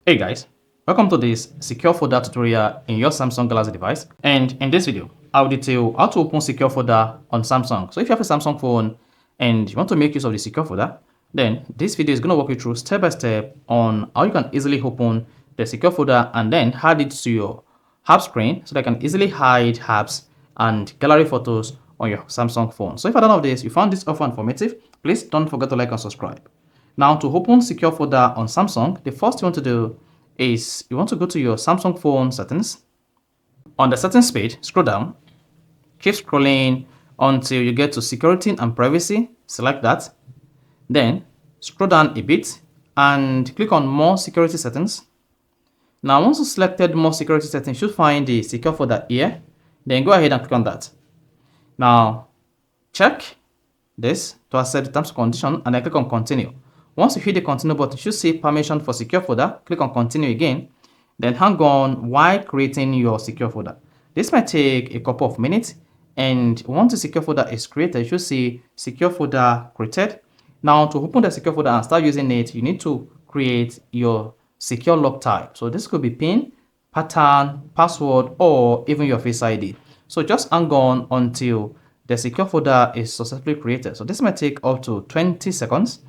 Hey guys, welcome to this secure folder tutorial in your Samsung Galaxy device. And in this video, I'll detail how to open secure folder on Samsung. So if you have a Samsung phone and you want to make use of the secure folder, then this video is going to walk you through step by step on how you can easily open the secure folder and then add it to your app screen so that you can easily hide apps and gallery photos on your Samsung phone. So if I don't know this, you found this offer informative, please don't forget to like and subscribe. Now, to open secure folder on Samsung, the first you want to do is you want to go to your Samsung phone settings. On the settings page, scroll down, keep scrolling until you get to security and privacy, select that. Then scroll down a bit and click on more security settings. Now, once you selected more security settings, you should find the secure folder here. Then go ahead and click on that. Now, check this to accept the terms and conditions and then click on continue. Once you hit the continue button, you should see permission for secure folder. Click on continue again, then hang on while creating your secure folder. This might take a couple of minutes, and once the secure folder is created, you should see secure folder created. Now, to open the secure folder and start using it, you need to create your secure lock type. So this could be PIN, pattern, password, or even your Face ID. So just hang on until the secure folder is successfully created. So this might take up to 20 seconds.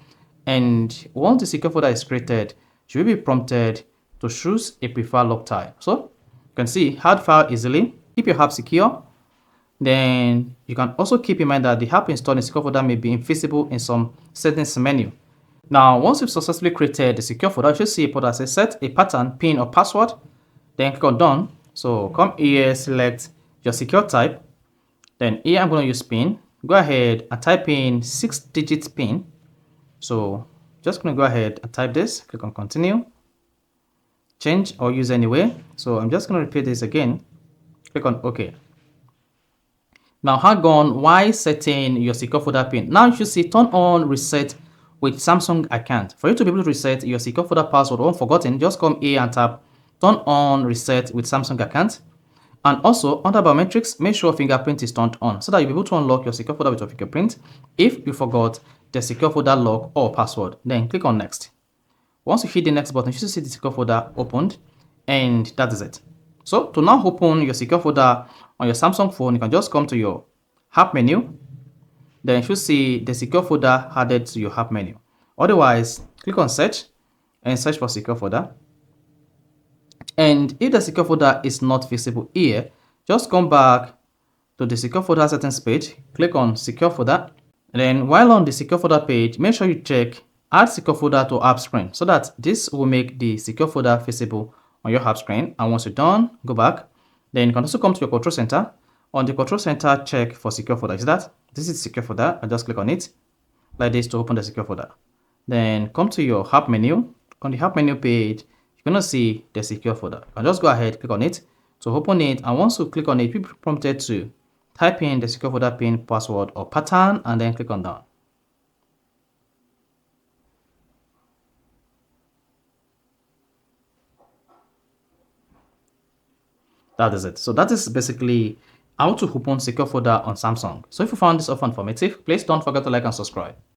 And once the secure folder is created, you will be prompted to choose a preferred lock type. So you can see add file easily, keep your app secure. Then you can also keep in mind that the app installed in secure folder may be invisible in some settings menu. Now, once you've successfully created the secure folder, you should see a port that says set a pattern, PIN, or password. Then click on done. So come here, select your secure type. Then here I'm going to use PIN. Go ahead and type in 6-digit PIN. So just going to go ahead and type this, click on continue, change or use anyway. So I'm just going to repeat this again, click on OK. Now hang on while setting your secure folder PIN. Now you should see turn on reset with Samsung account. For you to be able to reset your secure folder password or forgotten, just come here and tap turn on reset with Samsung account. And also under biometrics, make sure fingerprint is turned on so that you'll be able to unlock your secure folder with your fingerprint if you forgot the secure folder lock or password. Then click on next. Once you hit the next button, you should see the secure folder opened, and that is it. So to now open your secure folder on your Samsung phone, you can just come to your app menu. Then you should see the secure folder added to your app menu. Otherwise, click on search and search for secure folder. And if the secure folder is not visible here, just come back to the secure folder settings page, click on secure folder. And then while on the secure folder page, make sure you check add secure folder to app screen so that this will make the secure folder visible on your app screen. And once you're done, go back. Then you can also come to your control center. On the control center, check for secure folder. Is that? This is secure folder. I just click on it like this to open the secure folder. Then come to your app menu. On the app menu page, you're going to see the secure folder. And just go ahead, click on it to open it. And once you click on it, you'll be prompted to type in the secure folder PIN, password, or pattern, and then click on done. That is it. So that is basically how to open secure folder on Samsung. So if you found this offer informative, please don't forget to like and subscribe.